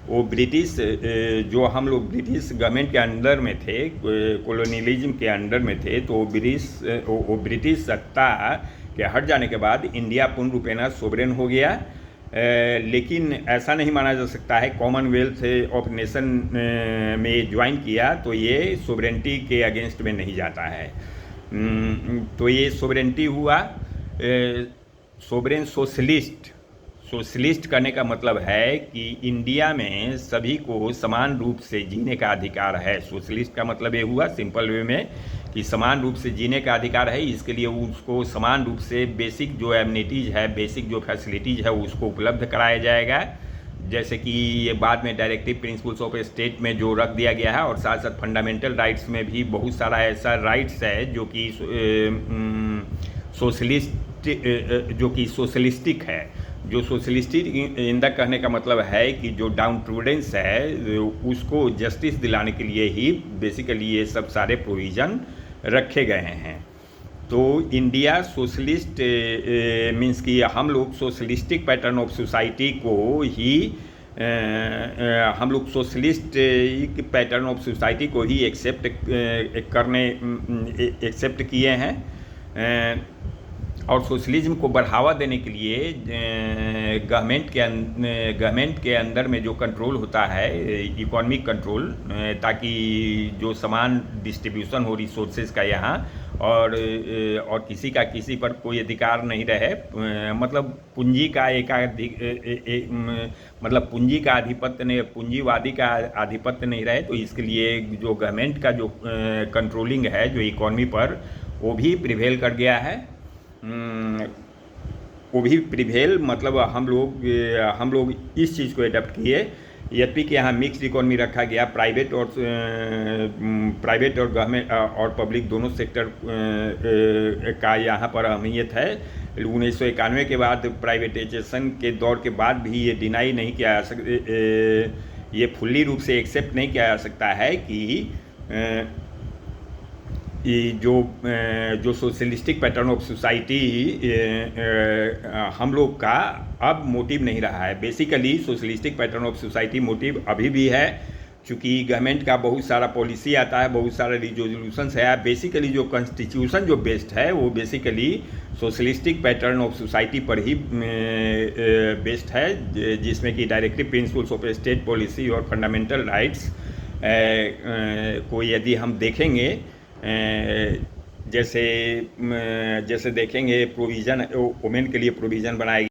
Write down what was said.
वो ब्रिटिश जो हम लोग ब्रिटिश गवर्नमेंट के अंडर में थे, कॉलोनियलिज्म के अंडर में थे, तो वो ब्रिटिश सत्ता के हट जाने के बाद इंडिया पूर्ण रूपेण सोवरेन हो गया। लेकिन ऐसा नहीं माना जा सकता है, कॉमनवेल्थ ऑफ नेशन में ज्वाइन किया तो ये सोवरेंटी के अगेंस्ट में नहीं जाता है। तो ये सोवरेंटी हुआ। सोवरेन सोशलिस्ट करने का मतलब है कि इंडिया में सभी को समान रूप से जीने का अधिकार है। सोशलिस्ट का मतलब ये हुआ सिंपल वे में कि समान रूप से जीने का अधिकार है। इसके लिए उसको समान रूप से बेसिक जो एमिनिटीज़ है, बेसिक जो फैसिलिटीज़ है उसको उपलब्ध कराया जाएगा। जैसे कि ये बाद में डायरेक्टिव प्रिंसिपल्स ऑफ स्टेट में जो रख दिया गया है, और साथ साथ फंडामेंटल राइट्स में भी बहुत सारा ऐसा राइट्स है जो कि सोशलिस्टिक है। जो सोशलिस्टिक इन द कहने का मतलब है कि जो डाउन प्रूडेंस है उसको जस्टिस दिलाने के लिए ही बेसिकली ये सब सारे प्रोविज़न रखे गए हैं। तो इंडिया सोशलिस्ट मीन्स कि हम लोग सोशलिस्टिक पैटर्न ऑफ सोसाइटी को ही हम लोग सोशलिस्ट पैटर्न ऑफ सोसाइटी को ही एक्सेप्ट किए हैं। और सोशलिज्म को बढ़ावा देने के लिए गवर्नमेंट के अंदर में जो कंट्रोल होता है, इकोनॉमिक कंट्रोल, ताकि जो समान डिस्ट्रीब्यूशन हो रिसोर्सेज का यहाँ, और किसी का किसी पर कोई अधिकार नहीं रहे। मतलब पूंजी का मतलब पूंजी का आधिपत्य नहीं, पूंजीवादी का आधिपत्य नहीं रहे। तो इसके लिए जो गवर्नमेंट का जो कंट्रोलिंग है जो इकोनॉमी पर, वो भी प्रिवेल कर गया है। वो भी प्रिवेल मतलब हम लोग इस चीज़ को एडप्ट किए। यद्यपि कि यहाँ मिक्स्ड इकोनॉमी रखा गया, प्राइवेट और गवर्नमेंट और पब्लिक दोनों सेक्टर का यहाँ पर अहमियत है। 1991 के बाद प्राइवेटाइजेशन के दौर के बाद भी ये डिनाई नहीं किया जा सकता, ये फुल्ली रूप से एक्सेप्ट नहीं किया जा सकता है कि जो सोशलिस्टिक पैटर्न ऑफ सोसाइटी हम लोग का अब मोटिव नहीं रहा है। Basically socialistic pattern of society motive अभी भी है, चूँकि गवर्नमेंट का बहुत सारा पॉलिसी आता है, बहुत सारे रिजोल्यूशंस है। बेसिकली जो कॉन्स्टिट्यूशन जो बेस्ड है वो basically socialistic pattern of society पर ही बेस्ड है, जिसमें कि directive principles of state policy और फंडामेंटल राइट्स को यदि हम देखेंगे, जैसे देखेंगे प्रोविज़न वुमेन के लिए प्रोविज़न बनाए